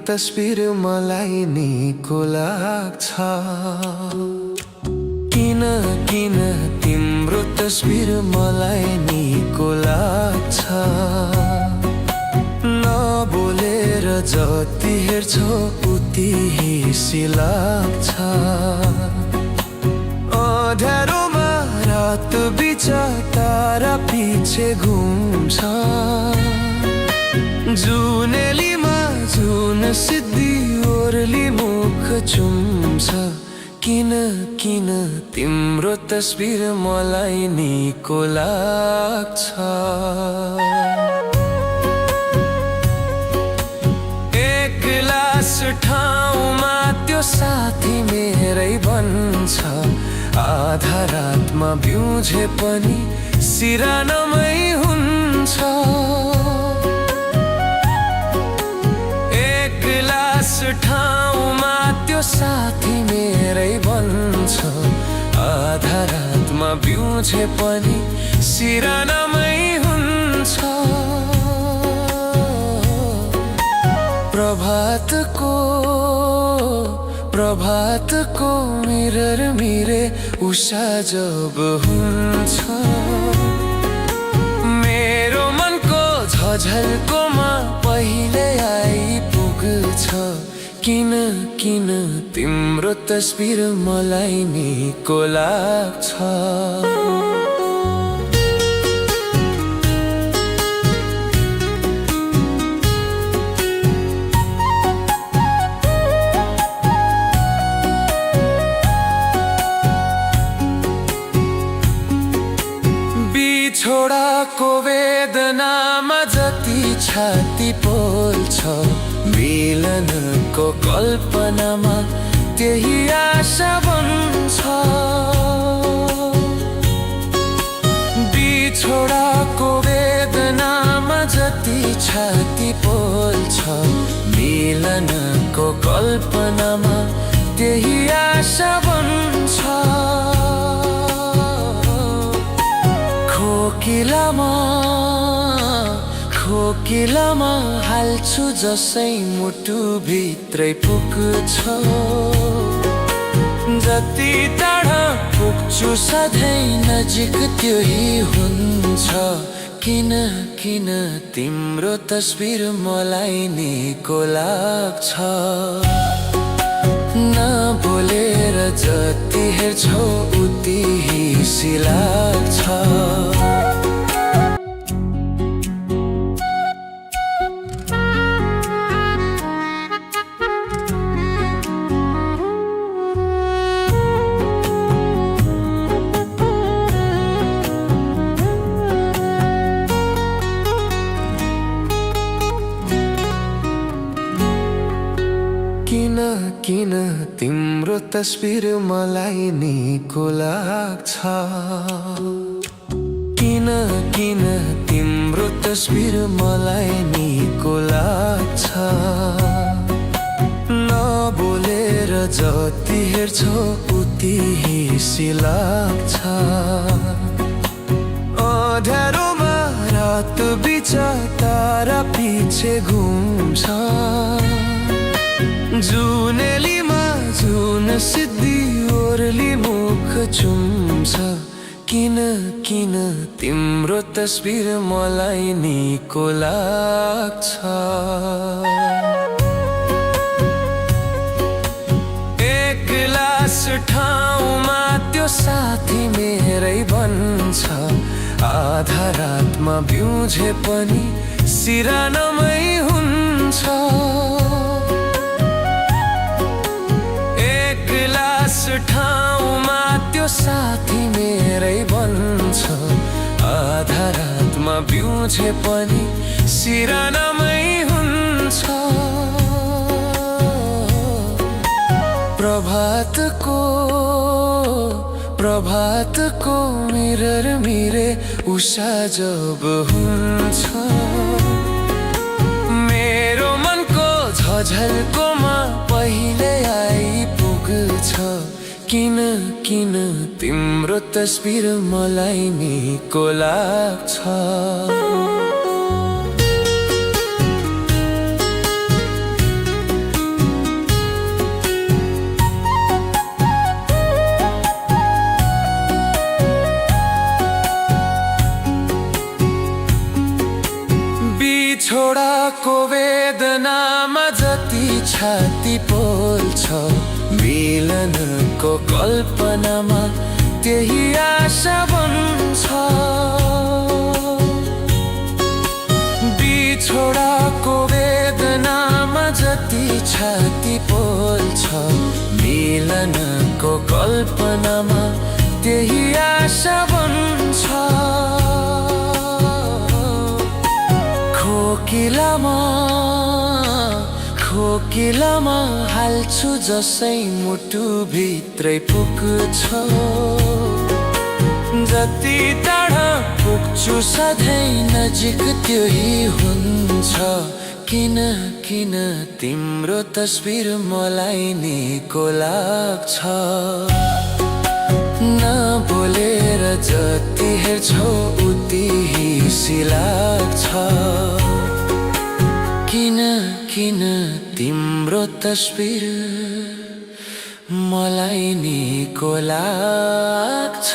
तस्बिर मलाई निको लाग्छ। किन किन तिम्रो तस्बिर मलाई निको लाग्छ। नबोलेर जति हेर्छौ उति हिसी लाग्छ। अँध्यारोमा रात बिच तारा पिछे घुम्छ। जुनेलीमा जुन सिद्धि ओर्ली मुख चुम्छ। किन किन तिम्रो तस्बिर मलाई निको लाग्छ। एक्लास ठाउँमा त्यो साथी मेरै बन्छ। आधा रातमा बिउझे पनि सिरानमै हुन्छ। एक्लास ठाउँमा त्यो साथी मेरै बन्छ। आधा रातमा बिउझे पनि सिरानमै हुन्छ। प्रभातको मिरर मिरे उषा जब हुन्छ। मेरो मनको झझल्कोमा पहिले आइपुग्छ। किन किन तिम्रो तस्बिर मलाई निको लाग्छ। छोडाको वेदनामा जति छाती पोल्छ। मिलनको कल्पनामा त्यही आशा बन्छ। बिछोडाको वेदनामा जति छाती पोल्छ। मिलनको कल्पनामा त्यही आशा बन्छ। खोकिलामा हाल्छु जसै मुटु भित्रै पुग्छ। जति टाढा पुग्छु सधैँ नजिक त्यही हुन्छ। किन किन तिम्रो तस्बिर मलाई निको लाग्छ। नबोलेर जति हेर्छौ उति हिसी लाग्छ। किन किन तिम्रो तस्बिर मलाई निको लाग्छ। किन किन तिम्रो तस्बिर मलाई निको लाग्छ। नबोलेर जति हेर्छौ उति हिसी लाग्छ। अँध्यारोमा रात बिच तारा पिछे घुम्छ। जुनेलीमा जुन सिद्धि ओर्ली मुख चुम्छ। किन किन तिम्रो तस्बिर मलाई निको लाग्छ। एक्लास ठाउँमा त्यो साथी मेरै बन्छ। आधा रातमा बिउझे पनि सिरानमै हुन्छ। ठाउँमा त्यो साथी मेरै बन्छ। आधा रातमा बिउझे पनि सिरानमै हुन्छ। प्रभातको मिरर मिरे उषा जब हुन्छ। मेरो मनको झझल्कोमा पहिले आइपुग्छ। किन किन तिम्रो तस्बिर मलाई निको लाग्छ। को कल्पनामा त्यही आशा बन्छ। बिछोडाको वेदनामा जति छाती पोल्छ, मिलनको कल्पनामा त्यही आशा बन्छ। खोकिलामा हाल्छु जसै मुटुभित्रै पुग्छ। जति टाढा पुग्छु सधैँ नजिक त्यही हुन्छ। किन तिम्रो तस्बिर मलाई निको लाग्छ। नबोलेर जति हेर्छौ उति हिसी लाग्छ। किन तिम्रो तस्बिर मलाई निको लाग्छ।